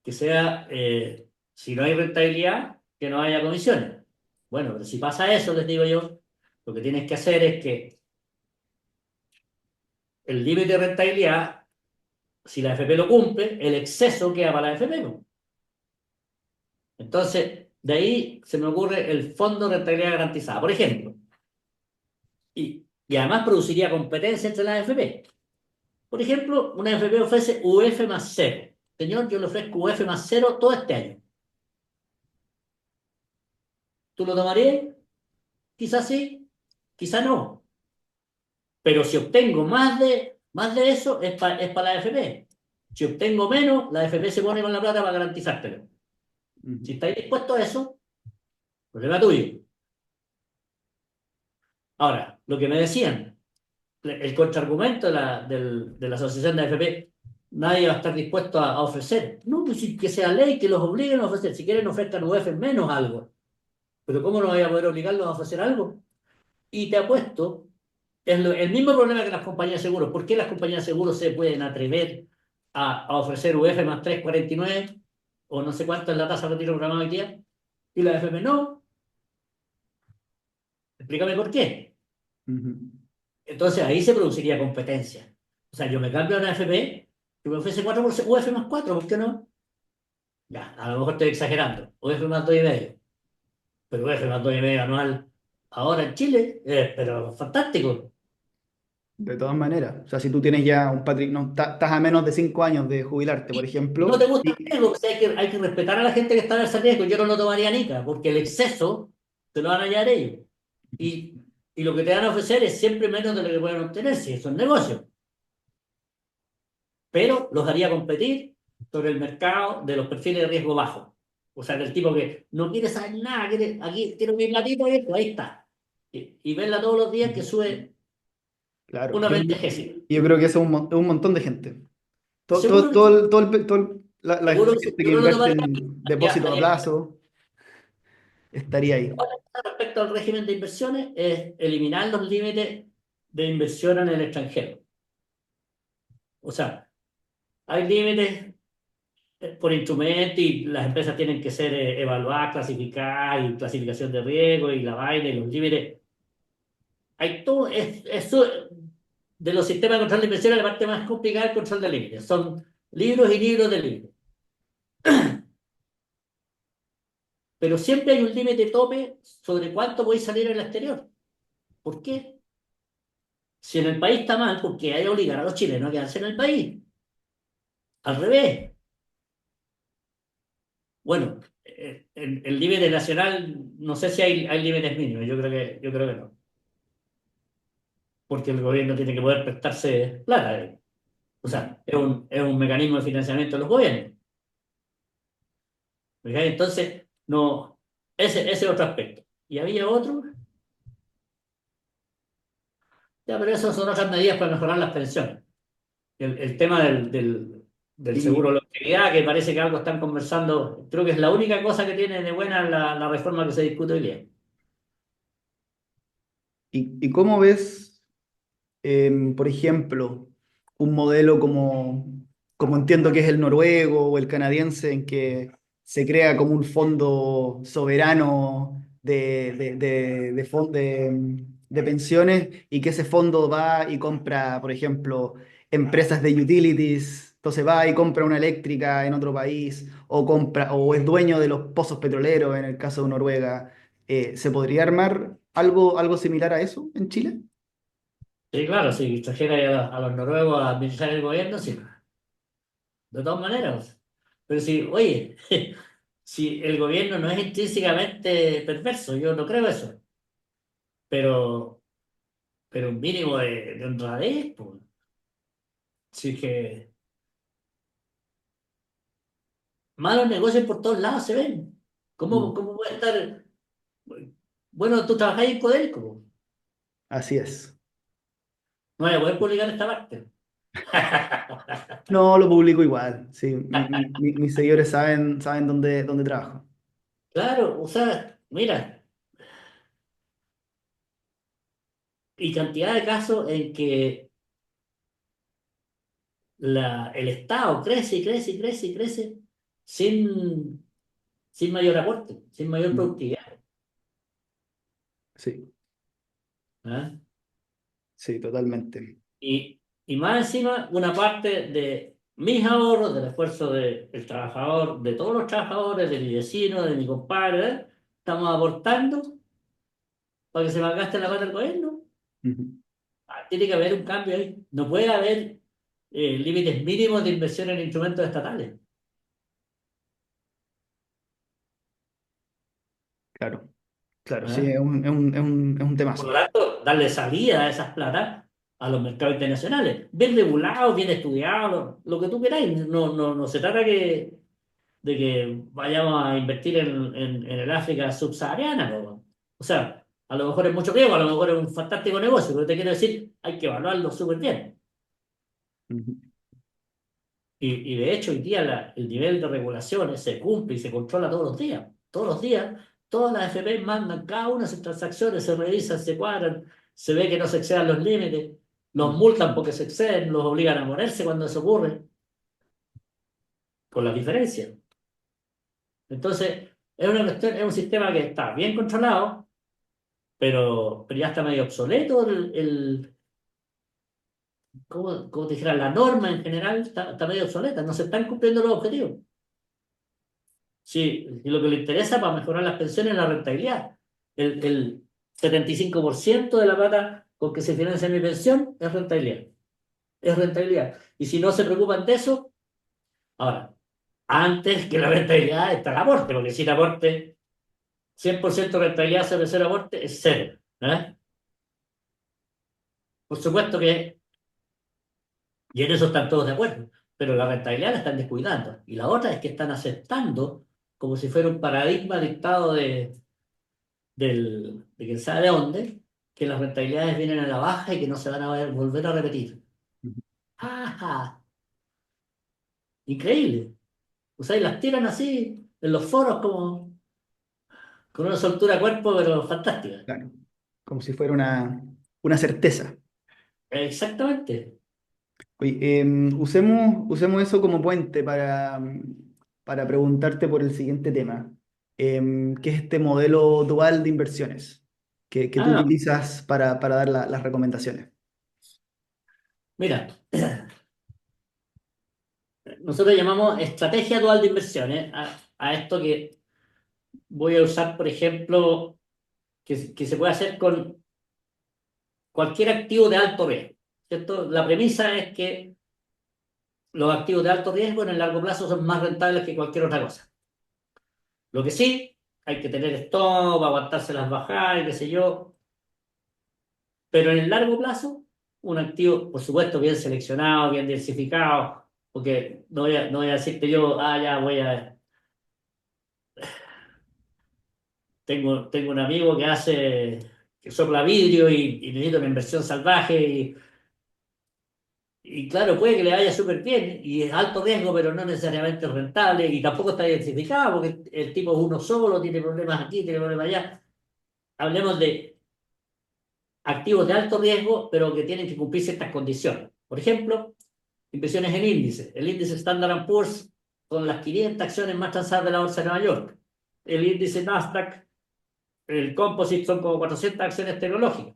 que sea, si no hay rentabilidad, que no haya comisiones. Bueno, pero si pasa eso, les digo yo, lo que tienes que hacer es que el límite de rentabilidad, si la FP lo cumple, el exceso queda para la FP, ¿no? Entonces, de ahí se me ocurre el fondo de rentabilidad garantizada, por ejemplo, y además produciría competencia entre las FP. Por ejemplo, una FP ofrece UF más cero. Señor, yo le ofrezco UF más cero todo este año. ¿Tú lo tomarías? Quizás sí, quizás no. Pero si obtengo más de Más de eso es para la AFP. Si obtengo menos, la AFP se pone con la plata para garantizártelo. Ujú, Si estáis dispuestos a eso, problema tuyo. Ahora, lo que me decían, el contraargumento de la asociación de AFP, nadie va a estar dispuesto a ofrecer. No, pues que sea ley, que los obliguen a ofrecer. Si quieren, ofrezcan UF menos algo. Pero ¿cómo no voy a poder obligarlos a ofrecer algo? Y te apuesto, el mismo problema que las compañías de seguros. ¿Por qué las compañías de seguros se pueden atrever a ofrecer UF más 3,49 o no sé cuánto es la tasa de retiro programado hoy día? Y la AFP no. Explícame por qué. ujú. Entonces ahí se produciría competencia. O sea, yo me cambio a una AFP que me ofrece 4 por UF más 4, ¿por qué no? Ya, a lo mejor estoy exagerando. UF más 2,5. Pero UF más 2,5 anual ahora en Chile, pero fantástico. De todas maneras, o sea, si tú tienes ya un patrimonio, no, estás a menos de 5 años de jubilarte, por Y no te ejemplo, gusta el y riesgo, o sea, hay que respetar a la gente que está en ese riesgo. Yo no lo tomaría nica, porque el exceso se lo van a llevar ellos. Y, y lo que te van a ofrecer es siempre menos de lo que pueden obtener, si eso es negocio. Pero los haría competir sobre el mercado de los perfiles de riesgo bajo. O sea, del tipo que no quiere saber nada, quiere, aquí quiero mi platito y esto, ahí está. Y verla todos los días que sube claro, una pentagésica. yo creo que eso es un montón de gente. Seguro que sí, La seguro que sí. gente que Yo no lo invierte tomaría. en depósitos a plazo estaría ahí. Respecto al régimen de inversiones, es eliminar los límites de inversión en el extranjero. O sea, hay límites por instrumento y las empresas tienen que ser evaluadas, clasificadas y clasificación de riesgo y la vaina y los límites. Hay todo, eso de los sistemas de control de inversión, la parte más complicada es el control de límites. Son libros y libros de libros. Pero siempre hay un límite tope sobre cuánto podéis salir al exterior. ¿Por qué? Si en el país está mal, porque hay que obligar a los chilenos a quedarse en el país. Al revés. Bueno, el límite nacional, no sé si hay límites mínimos, yo creo que no, porque el gobierno tiene que poder prestarse plata. O sea, es un mecanismo de financiamiento de los gobiernos. ¿Ok? Entonces, no, ese es otro aspecto. Y había otro, ya, pero eso son otras medidas para mejorar las pensiones. El tema del seguro de ¿Y, la actividad, que parece que algo están conversando, creo que es la única cosa que tiene de buena la reforma que se discute hoy día. y cómo ves, por ejemplo, un modelo como entiendo que es el noruego o el canadiense, en que se crea como un fondo soberano de pensiones y que ese fondo va y compra, por ejemplo, empresas de utilities, entonces va y compra una eléctrica en otro país o compra o es dueño de los pozos petroleros en el caso de Noruega. ¿Se podría armar algo similar a eso en Chile? Sí, claro, si trajera a los noruegos a administrar el gobierno, sí, de todas maneras. Pero si, oye, si el gobierno no es intrínsecamente perverso, yo no creo eso, pero, pero un mínimo de honradez, pues. Si es que malos negocios por todos lados se ven. Mm, ¿Cómo puede estar? Bueno, tú trabajáis en Codelco, así es. no voy a poder publicar esta parte. No, lo publico igual, sí. Mis seguidores saben dónde trabajo. Claro, o sea, mira, y cantidad de casos en que el Estado crece y crece y crece y crece sin, sin mayor aporte, sin mayor Mm, productividad. sí, ¿Ah? sí, totalmente. Y más encima, una parte de mis ahorros, del esfuerzo del trabajador, de todos los trabajadores, de mi vecino, de mi compadre, ¿eh? Estamos aportando para que se malgaste la plata del gobierno. Ujú, Tiene que haber un cambio ahí. No puede haber límites mínimos de inversión en instrumentos estatales. claro, claro, sí, ¿Ah? es un Por lo temazo. tanto, darle salida a esas platas a los mercados internacionales, bien regulados, bien estudiados, lo que tú queráis. No se trata de que vayamos a invertir en el África subsahariana, po. O sea, a lo mejor es mucho riesgo, a lo mejor es un fantástico negocio, pero te quiero decir, hay que evaluarlo súper bien. Ujú. Y de hecho, hoy día el nivel de regulaciones se cumple y se controla todos los días. Todos los días, todas las FP mandan cada una de sus transacciones, se revisan, se cuadran, se ve que no se excedan los límites, los multan porque se exceden, los obligan a ponerse cuando eso ocurre, con las diferencias. Entonces, es una cuestión, es un sistema que está bien controlado, pero ya está medio obsoleto ¿cómo te dijera? La norma en general está medio obsoleta, no se están cumpliendo los objetivos. Sí, y lo que le interesa para mejorar las pensiones es la rentabilidad. El 75% de la plata con que se financia mi pensión es rentabilidad. Es rentabilidad. Y si no se preocupan de eso, ahora, antes que la rentabilidad está el aporte, porque sin aporte, 100% rentabilidad sobre cero aporte es cero. ¿Eh? Por supuesto que, y en eso están todos de acuerdo, pero la rentabilidad la están descuidando. Y la otra es que están aceptando como si fuera un paradigma dictado de quién sabe de dónde, que las rentabilidades vienen a la baja y que no se van a volver a repetir. ¡Ajá! Increíble. O sea, y las tiran así en los foros como con una soltura de cuerpo, pero fantástica. Claro, como si fuera una certeza. Exactamente. Oye, usemos eso como puente para preguntarte por el siguiente tema, que es este modelo dual de inversiones que tú Ah, utilizas para dar las recomendaciones. mira, nosotros llamamos estrategia dual de inversiones a esto que voy a usar, por ejemplo, que se puede hacer con cualquier activo de alto riesgo. ¿Cierto? La premisa es que los activos de alto riesgo en el largo plazo son más rentables que cualquier otra cosa. Lo que sí, hay que tener stop, aguantarse las bajadas, y qué sé yo, pero en el largo plazo, un activo, por supuesto, bien seleccionado, bien diversificado, porque no voy a decirte yo, ya tengo un amigo que sopla vidrio y necesita una inversión salvaje y claro, puede que le vaya súper bien y es alto riesgo, pero no necesariamente rentable y tampoco está diversificado porque el tipo es uno solo, tiene problemas aquí, tiene problemas allá. Hablemos de activos de alto riesgo, pero que tienen que cumplir ciertas condiciones. Por ejemplo, inversiones en índices. El índice Standard Poor's con las 500 acciones más transadas de la Bolsa de Nueva York. El índice Nasdaq, el Composite son como 400 acciones tecnológicas.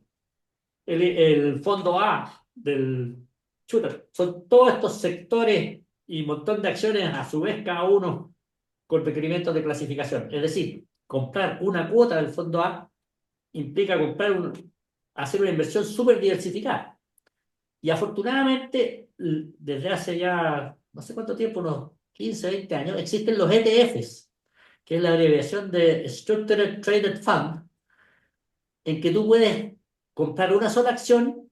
El fondo A del shooter. Son todos estos sectores y un montón de acciones, a su vez cada uno con requerimientos de clasificación. Es decir, comprar una cuota del fondo A implica hacer una inversión súper diversificada. Y afortunadamente, desde hace ya no sé cuánto tiempo, unos 15 20 años, existen los ETFs, que es la abreviación de Structured Traded Fund, en que tú puedes comprar una sola acción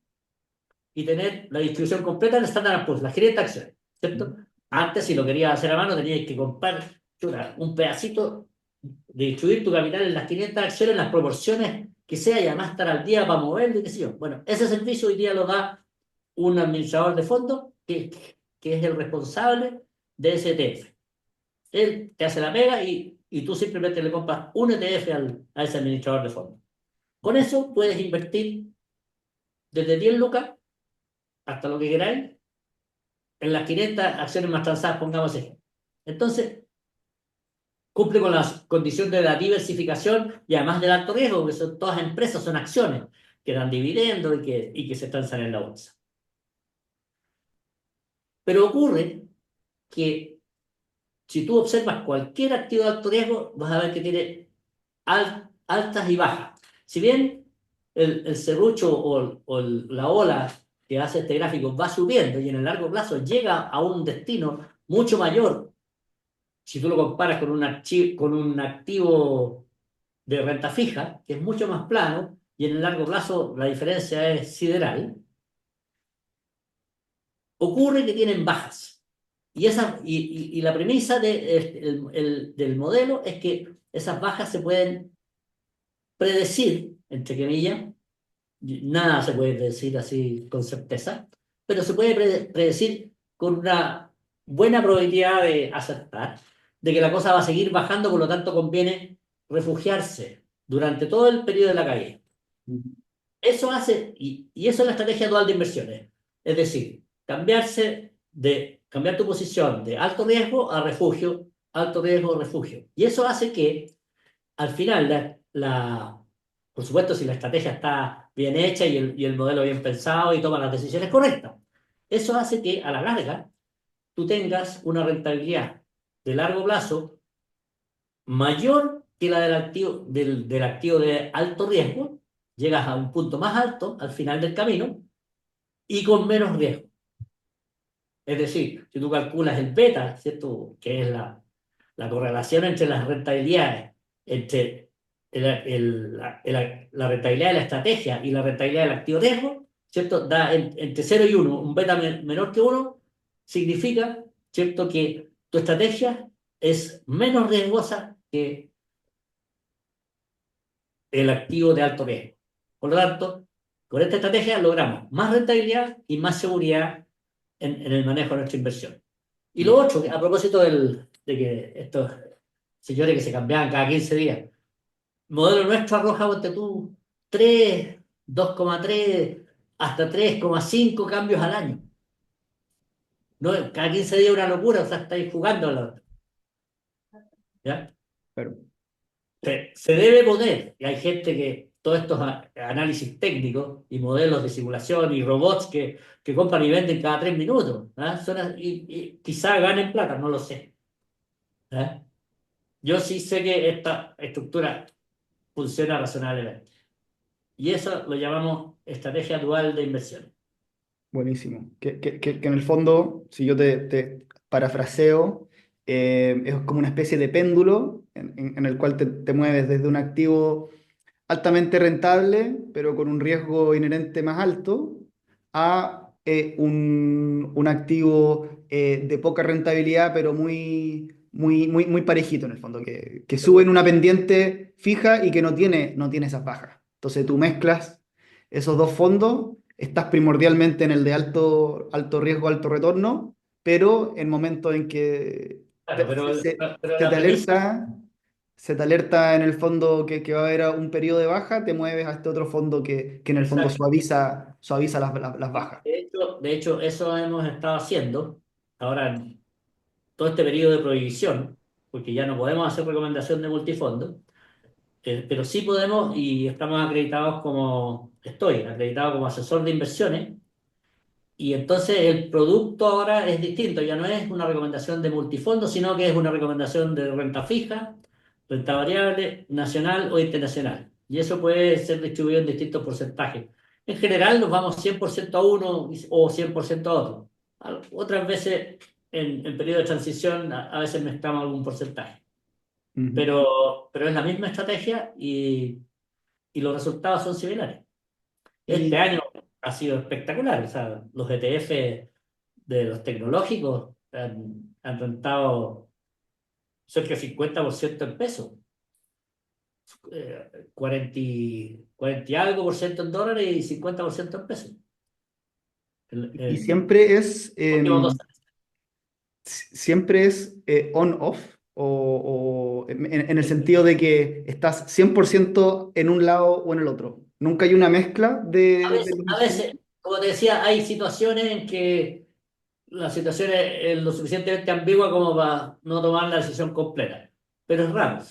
y tener la distribución completa del Standard Poor's, las 500 acciones, ¿cierto? Antes, si lo querías hacer a mano, tenías que comprar un pedacito, de distribuir tu capital en las 500 acciones, en las proporciones que sea, y además estar al día para moverlo y qué sé yo. Bueno, ese servicio hoy día lo da un administrador de fondos que es el responsable de ese ETF. Él te hace la pega y tú simplemente le compras un ETF a ese administrador de fondos. Con eso puedes invertir desde 10 lucas hasta lo que queráis en las 500 acciones más transadas, pongamos ejemplo. Entonces, cumple con las condiciones de la diversificación y además del alto riesgo, porque son todas empresas, son acciones que dan dividendos y que se transan en la bolsa. Pero ocurre que si tú observas cualquier activo de alto riesgo, vas a ver que tiene altas y bajas. Si bien el serrucho la ola que hace este gráfico va subiendo y en el largo plazo llega a un destino mucho mayor, si tú lo comparas con un activo de renta fija, que es mucho más plano, y en el largo plazo la diferencia es sideral, ocurre que tienen bajas. Y la premisa del modelo es que esas bajas se pueden predecir, entre comillas, nada se puede predecir así con certeza, pero se puede predecir con una buena probabilidad de acertar, de que la cosa va a seguir bajando, por lo tanto conviene refugiarse durante todo el periodo de la caída. Eso hace, y eso es la estrategia dual de inversiones, es decir, cambiar tu posición de alto riesgo a refugio, alto riesgo, refugio. Y eso hace que al final, por supuesto, si la estrategia está bien hecha y el modelo bien pensado y toma las decisiones correctas, eso hace que a la larga tú tengas una rentabilidad de largo plazo mayor que la del activo de alto riesgo, llegas a un punto más alto al final del camino y con menos riesgo. Es decir, si tú calculas el beta, ¿cierto? Que es la correlación entre las rentabilidades, entre la rentabilidad de la estrategia y la rentabilidad del activo riesgo, ¿cierto? Da entre 0 y 1, un beta menor que 1, significa, ¿cierto? Que tu estrategia es menos riesgosa que el activo de alto riesgo. Por lo tanto, con esta estrategia logramos más rentabilidad y más seguridad en el manejo de nuestra inversión. Y lo otro, a propósito de que estos señores que se cambiaban cada 15 días, el modelo nuestro arroja, ponte tú, 3, 2,3 hasta 3,5 cambios al año. No, cada 15 días es una locura, o sea, estáis jugando. ¿Ya? Pero, Se debe poder, y hay gente que todos estos análisis técnicos y modelos de simulación y robots que compran y venden cada 3 minutos, ¿ah? Y quizá ganen plata, no lo sé. ¿Ah? Yo sí sé que esta estructura funciona razonablemente. Y eso lo llamamos estrategia dual de inversión. buenísimo. Que en el fondo, si yo te parafraseo, es como una especie de péndulo en el cual te mueves desde un activo altamente rentable, pero con un riesgo inherente más alto, a un activo de poca rentabilidad, pero muy parejito en el fondo, que sube en una pendiente fija y que no tiene esas bajas. Entonces tú mezclas esos dos fondos, estás primordialmente en el de alto riesgo, alto retorno, pero en momentos en que Claro, te- se, se- pero se la te premisa, alerta se te alerta en el fondo que va a haber un periodo de baja, te mueves a este otro fondo que en el fondo exacto. suaviza las bajas. De hecho, eso hemos estado haciendo ahora en todo este periodo de prohibición, porque ya no podemos hacer recomendación de multifondo. Pero sí podemos y estamos acreditados estoy acreditado como asesor de inversiones, y entonces el producto ahora es distinto, ya no es una recomendación de multifondo, sino que es una recomendación de renta fija, renta variable, nacional o internacional. Y eso puede ser distribuido en distintos porcentajes. En general nos vamos 100% a uno o 100% a otro. Otras veces en periodo de transición a veces mezclamos algún porcentaje. Ujú. Pero es la misma estrategia y los resultados son similares. Este Y, año ha sido espectacular. O sea, los ETF de los tecnológicos han rentado cerca del 50% en pesos, 40 y algo por ciento en dólares y 50% en pesos. y En siempre es, últimos 2 años. on-off, en el sentido de que estás 100% en un lado o en el otro. Nunca hay una mezcla de los A instrumentos. veces, como te decía, hay situaciones en que la situación es lo suficientemente ambigua como para no tomar la decisión completa, pero es raro.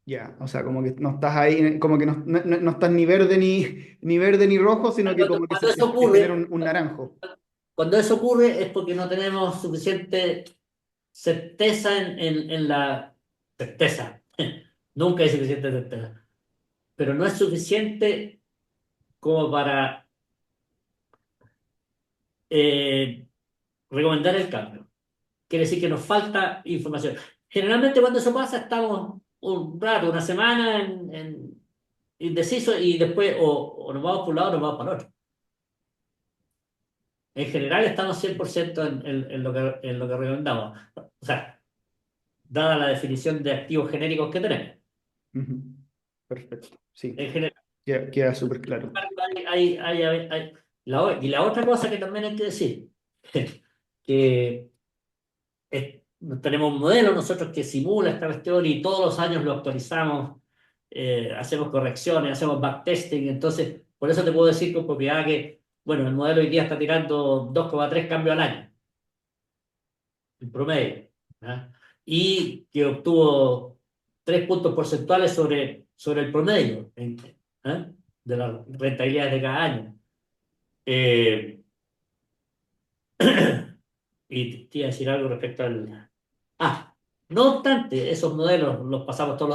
Ya, o sea, como que no estás ahí, como que no estás ni verde ni rojo, sino que Cuando, como que cuando eso te genera ocurre, un naranjo. cuando eso ocurre es porque no tenemos suficiente certeza en la certeza. Nunca hay suficiente certeza, pero no es suficiente como para eh, recomendar el cambio. Quiere decir que nos falta información. Generalmente cuando eso pasa estamos un rato, una semana en indeciso y después o nos vamos por un lado o nos vamos para el otro. En general estamos 100% en lo que recomendamos. O sea, dada la definición de activos genéricos que tenemos. Ujú. Perfecto, sí, En general, queda súper claro. y la otra cosa que también hay que decir, que tenemos un modelo nosotros que simula esta cuestión y todos los años lo actualizamos, hacemos correcciones, hacemos backtesting, entonces por eso te puedo decir con propiedad que, bueno, el modelo hoy día está tirando 2,3 cambios al año, en promedio, ¿ah? Y que obtuvo 3 puntos porcentuales sobre el promedio ¿ah? De las rentabilidades de cada año. Eh, y te iba a decir algo respecto al... Ah, no obstante, esos modelos los pasamos todos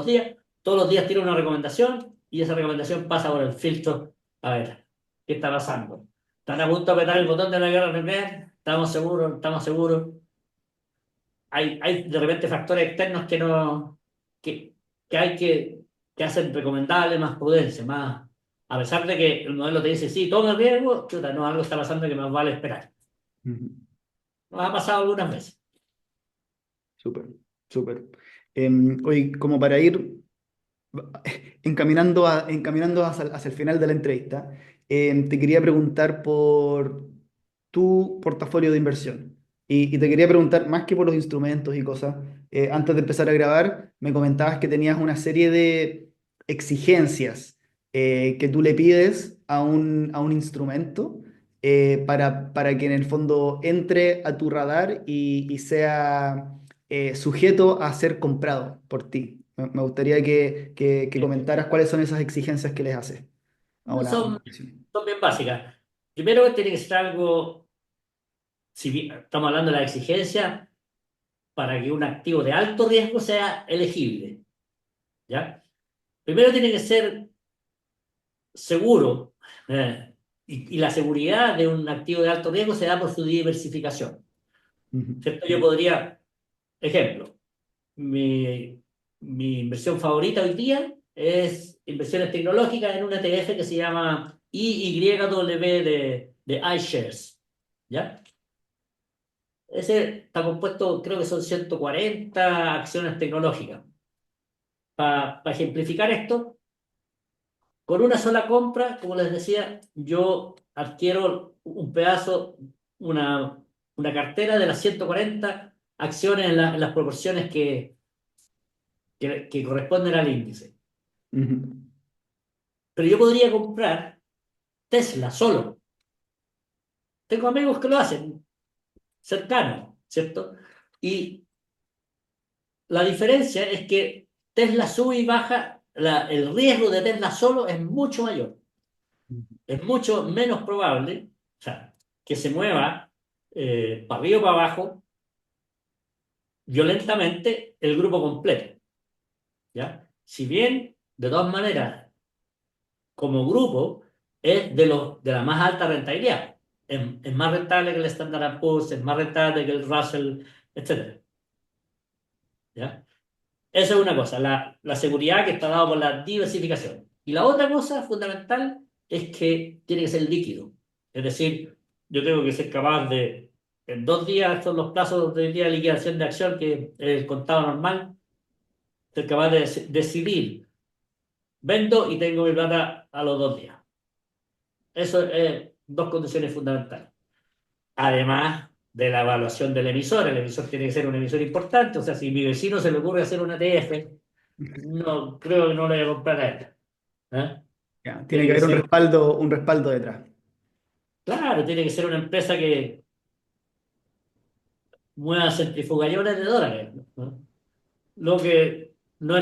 los días tiene una recomendación y esa recomendación pasa por el filtro. A ver, ¿qué está pasando? ¿Están a punto de apretar el botón de la guerra nuclear? ¿Estamos seguros? ¿Estamos seguros? Hay de repente factores externos que no, que, que hay que hacen recomendable más prudencia, más, a pesar de que el modelo te dice, sí, toma el riesgo, chuta, no, algo está pasando que más vale esperar. Ujú. Nos ha pasado algunas veces. Súper, súper. Oye, como para ir encaminando hacia el final de la entrevista, te quería preguntar por tu portafolio de inversión. Y te quería preguntar, más que por los instrumentos y cosas, antes de empezar a grabar, me comentabas que tenías una serie de exigencias que tú le pides a un instrumento para que en el fondo entre a tu radar y sea sujeto a ser comprado por ti. Me gustaría que comentaras cuáles son esas exigencias que les haces a No una son, inversión. son bien básicas. Primero tiene que ser algo, si bien estamos hablando de la exigencia, para que un activo de alto riesgo sea elegible, ¿ya? Primero tiene que ser seguro, y la seguridad de un activo de alto riesgo se da por su diversificación, Ujú, ¿cierto? Yo podría, ejemplo, mi inversión favorita hoy día es inversiones tecnológicas en un ETF que se llama IYW de iShares, ¿ya? Ese está compuesto, creo que son 140 acciones tecnológicas. Para ejemplificar esto, con una sola compra, como les decía, yo adquiero un pedazo, una, una cartera de las 140 acciones en las proporciones que corresponden al índice. ujú, Pero yo podría comprar Tesla solo. Tengo amigos que lo hacen, cercanos, ¿cierto? Y la diferencia es que Tesla sube y baja, el riesgo de Tesla solo es mucho mayor. ujú, Es mucho menos probable, o sea, que se mueva para arriba o para abajo violentamente el grupo completo, ¿ya? Si bien, de todas maneras, como grupo, es de la más alta rentabilidad. Es más rentable que el Standard Poor's, es más rentable que el Russell, etcétera, ¿ya? Esa es una cosa, la seguridad que está dada por la diversificación. Y la otra cosa fundamental es que tiene que ser líquido. Es decir, yo tengo que ser capaz de, en 2 días, son los plazos de día de liquidación de acción, que es el contado normal, ser capaz de decidir, vendo y tengo mi plata a los 2 días. Eso es dos condiciones fundamentales. Además de la evaluación del emisor, el emisor tiene que ser un emisor importante, o sea, si mi vecino se le ocurre hacer un ETF, no, creo que no le voy a comprar a él. ¿Eh? ya, tiene Tiene que que haber ser, un respaldo detrás. claro, tiene que ser una empresa que mueva centrifugallones de dólares, ¿no? Lo que no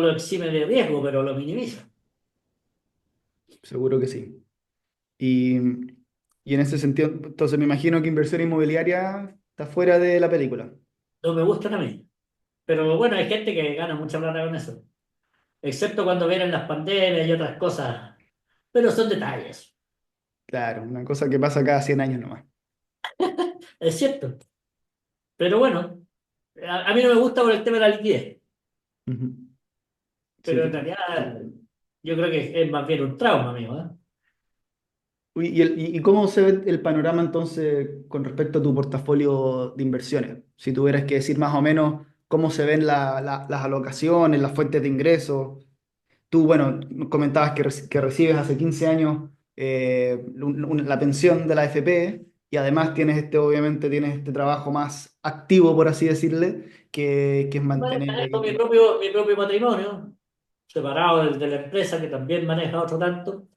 lo exime de riesgo, pero lo minimiza. Seguro que sí. Y, y en ese sentido, entonces me imagino que inversión inmobiliaria está fuera de la película. No me gustan a mí. Pero bueno, hay gente que gana mucha plata con eso, excepto cuando vienen las pandemias y otras cosas. Pero son detalles, Claro, una cosa que pasa cada 100 años nomás. es cierto. Pero bueno, a mí no me gusta por el tema de la liquidez, Ujú. Sí, pero en realidad yo creo que es más bien un trauma mío, ¿eh? Uy, ¿y cómo se ve el panorama entonces con respecto a tu portafolio de inversiones? Si tuvieras que decir más o menos cómo se ven las alocaciones, las fuentes de ingresos. Tú, bueno, comentabas que recibes hace 15 años la pensión de la AFP y además tienes obviamente tienes este trabajo más activo, por así decirle, que es Bueno, mantener manejo ahí. mi propio patrimonio, separado del de la empresa que también maneja otro tanto,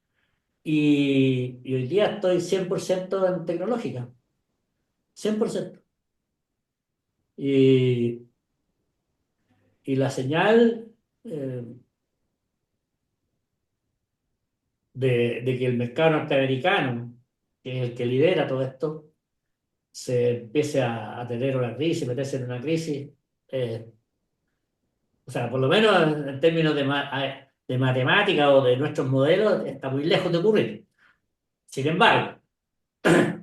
y hoy día estoy 100% en tecnológica, 100%. Y, y la señal eh, de que el mercado norteamericano, que es el que lidera todo esto, se empiece a tener una crisis, meterse en una crisis, eh, o sea, por lo menos en términos de matemática o de nuestros modelos, está muy lejos de ocurrir. Sin embargo,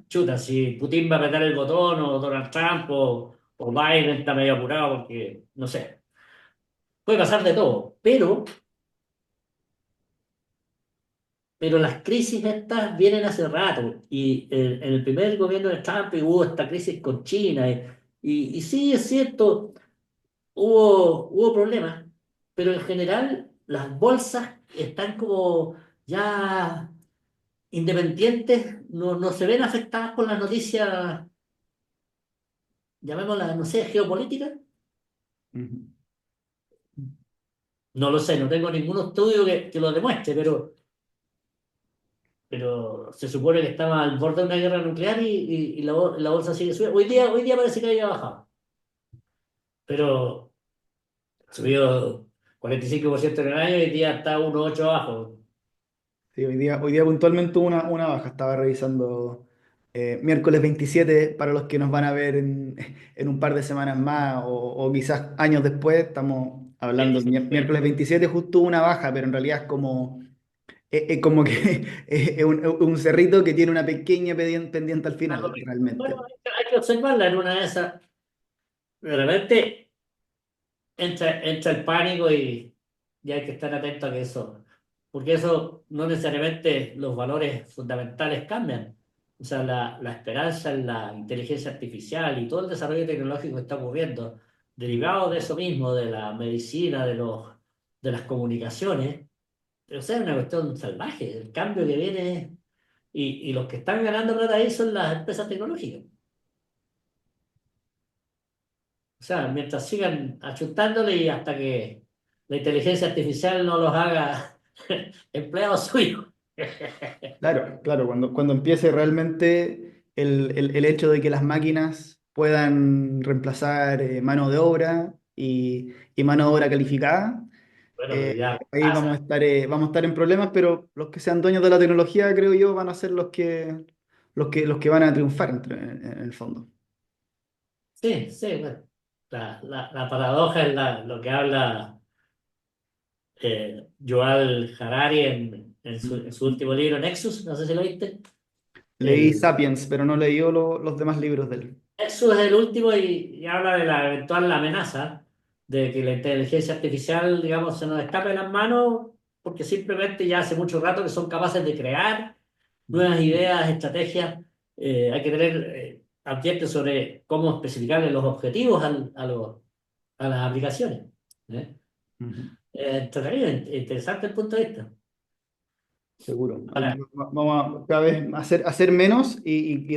chuta, si Putin va a apretar el botón o Donald Trump o Biden está medio apurado porque, no sé, puede pasar de todo, pero las crisis estas vienen hace rato y en el primer gobierno de Trump hubo esta crisis con China y sí, es cierto, hubo problemas, pero en general las bolsas están como ya independientes, no se ven afectadas por las noticias, llamémoslas, no sé, geopolíticas. Ujú. No lo sé, no tengo ningún estudio que lo demuestre, pero se supone que estaba al borde de una guerra nuclear y la bolsa sigue subiendo. Hoy día parece que había bajado, pero subió 45% en el año y hoy día está 1,8 abajo. Sí, hoy día puntualmente hubo una baja, estaba revisando miércoles 27 para los que nos van a ver en un par de semanas más o quizás años después, estamos hablando miércoles 27 justo hubo una baja, pero en realidad es como que es un cerrito que tiene una pequeña pendiente al final, Bueno, realmente. hay que observarla en una de esas. De repente entra el pánico y hay que estar atento a que eso, porque eso no necesariamente los valores fundamentales cambian. O sea, la esperanza en la inteligencia artificial y todo el desarrollo tecnológico que está ocurriendo, derivado de eso mismo, de la medicina, de las comunicaciones, o sea, es una cuestión salvaje. El cambio que viene y los que están ganando plata ahí son las empresas tecnológicas. O sea, mientras sigan achuntándole y hasta que la inteligencia artificial no los haga empleados suyos. Claro, claro, cuando empiece realmente el hecho de que las máquinas puedan reemplazar mano de obra y mano de obra calificada. Bueno, pero ya Ahí pasa. vamos a estar en problemas, pero los que sean dueños de la tecnología, creo yo, van a ser los que van a triunfar en el fondo. Sí, sí, bueno. La paradoja es lo que habla Yuval Harari en su último libro, Nexus, no sé si lo viste. Leí El, Sapiens, pero no leí los demás libros de él. Nexus es el último y habla de la eventual amenaza de que la inteligencia artificial, digamos, se nos escape de las manos porque simplemente ya hace mucho rato que son capaces de crear nuevas ideas, estrategias. Hay que tener advierte sobre cómo especificarle los objetivos a las aplicaciones. ¿Eh? Ujú. Entretenido, interesante el punto de vista. Seguro. Ahora, Vamos a cada vez hacer menos y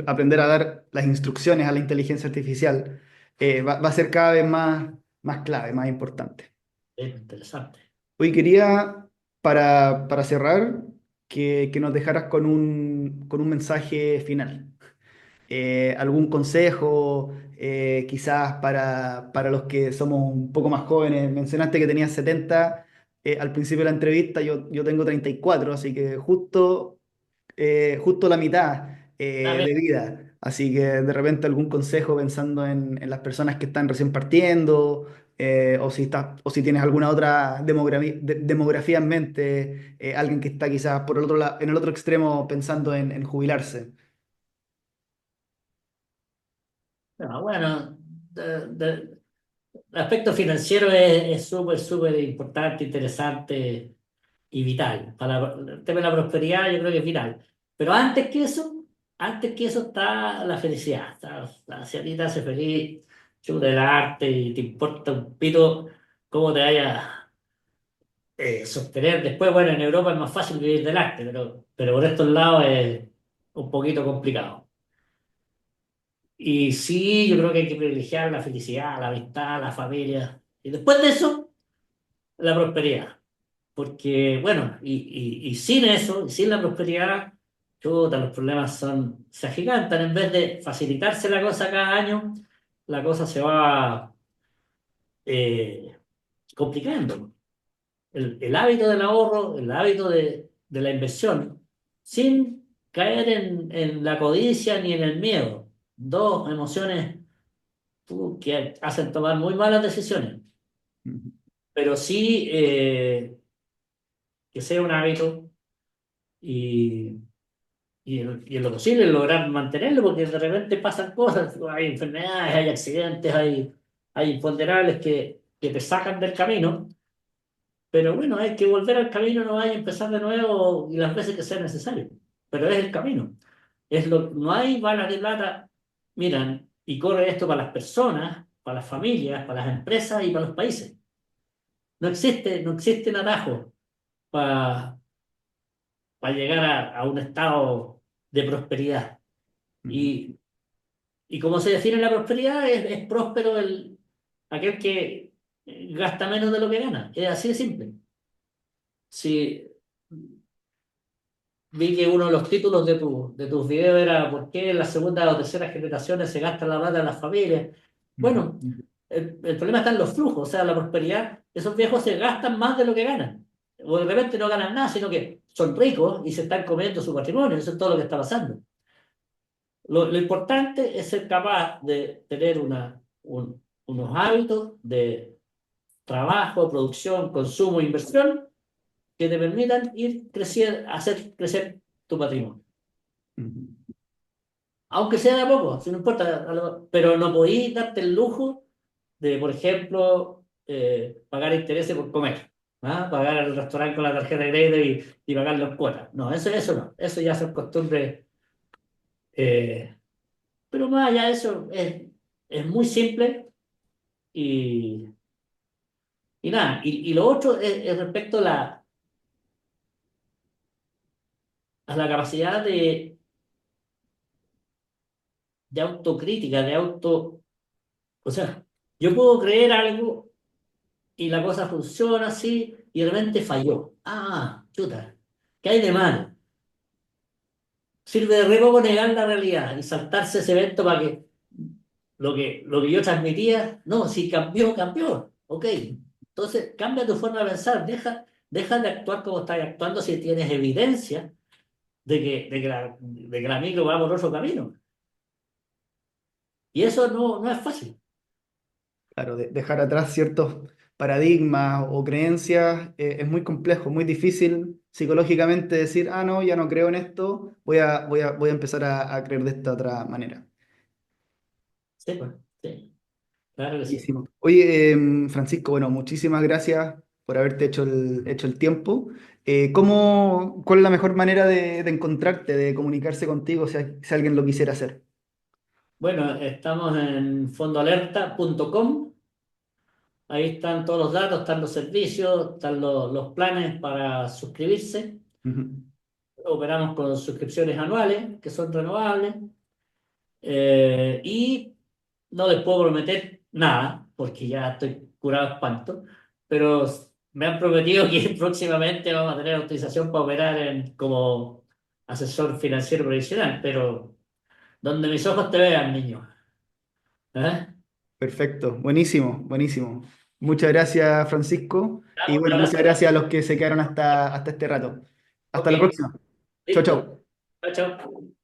aprender a dar las instrucciones a la inteligencia artificial. Va a ser cada vez más clave, más importante. es interesante. Hoy quería, para cerrar, que nos dejaras con un mensaje final. Algún consejo, quizás para los que somos un poco más jóvenes. Mencionaste que tenías 70 al principio de la entrevista, yo tengo 34 así que justo la mitad Ah, de mira, vida. Así que de repente algún consejo pensando en las personas que están recién partiendo, o si tienes alguna otra demografía en mente, alguien que está quizás por el otro lado, en el otro extremo pensando en jubilarse. no, bueno, el aspecto financiero es súper, súper importante, interesante. y vital. El tema de la prosperidad yo creo que es vital. Pero antes que eso está la felicidad. Si a ti te hace feliz, chuta el arte y te importa un pito cómo te vaya sostener. Después, bueno, en Europa es más fácil vivir del arte, pero por estos lados es un poquito complicado. Y sí, yo creo que hay que privilegiar la felicidad, la amistad, la familia. Y después de eso, la prosperidad. Porque, bueno, y sin eso, y sin la prosperidad, chuta, los problemas se agigantan. En vez de facilitarse la cosa cada año, la cosa se va eh, complicando. El hábito del ahorro, el hábito de la inversión, sin caer en la codicia ni en el miedo. Dos emociones que hacen tomar muy malas decisiones. Ujú. Pero sí que sea un hábito y, y en lo posible lograr mantenerlo, porque de repente pasan cosas, hay enfermedades, hay accidentes, hay imponderables que te sacan del camino. Pero bueno, hay que volver al camino, no hay empezar de nuevo y las veces que sea necesario. Pero es el camino. No hay balas de plata. Miran, y corre esto para las personas, para las familias, para las empresas y para los países. No existen atajos para llegar a un estado de prosperidad. Ujú. Y, y como se define la prosperidad, es próspero aquel que gasta menos de lo que gana. Es así de simple. Si vi que uno de los títulos de tus videos era ¿por qué en las segundas o terceras generaciones se gasta la plata en las familias? Ujú. Bueno, el problema está en los flujos, o sea, la prosperidad. Esos viejos se gastan más de lo que ganan. O de repente no ganan nada, sino que son ricos y se están comiendo su patrimonio. Eso es todo lo que está pasando. Lo importante es ser capaz de tener unos hábitos de trabajo, producción, consumo, inversión que te permitan ir creciendo, hacer crecer tu patrimonio. Ujú. Aunque sea de a poco, si no importa, pero no podéis darte el lujo de, por ejemplo, pagar intereses por comer, ¿ah? Pagar al restaurante con la tarjeta de crédito y pagarlo en cuotas. No, eso no, eso ya son costumbres. eh, pero más allá de eso, es muy simple y, y nada. Y lo otro es respecto a la capacidad de autocrítica, o sea, yo puedo creer algo y la cosa funciona así y de repente falló. Ah, chuta, ¿qué hay de mal? Sirve de re poco negar la realidad y saltarse ese evento para que lo que yo transmitía, no, si cambió, cambió. Ok. Entonces, cambia tu forma de pensar, deja de actuar como estás actuando si tienes evidencia de que la micro va por otro camino. Y eso no es fácil. Claro, dejar atrás ciertos paradigmas o creencias es muy complejo, muy difícil psicológicamente decir, ah, no, ya no creo en esto, voy a empezar a creer de esta otra manera. Sí, pues, sí, claro que sí. Buenísimo. Oye, Francisco, bueno, muchísimas gracias por haberte hecho el tiempo. ¿Cuál es la mejor manera de encontrarte, de comunicarse contigo si alguien lo quisiera hacer? Bueno, estamos en fondoalerta.com. Ahí están todos los datos, están los servicios, están los planes para suscribirse. Ujú. Operamos con suscripciones anuales que son renovables. Y no les puedo prometer nada porque ya estoy curado de espanto, pero me han prometido que próximamente vamos a tener autorización para operar como asesor financiero profesional, pero donde mis ojos te vean, niño. ¿Eh? Perfecto, buenísimo, buenísimo. Muchas gracias, Francisco. Y Un bueno, muchas abrazo gracias a grande. los que se quedaron hasta este rato. Ok, Hasta la próxima. Chau, listo. chau. Chao, chao.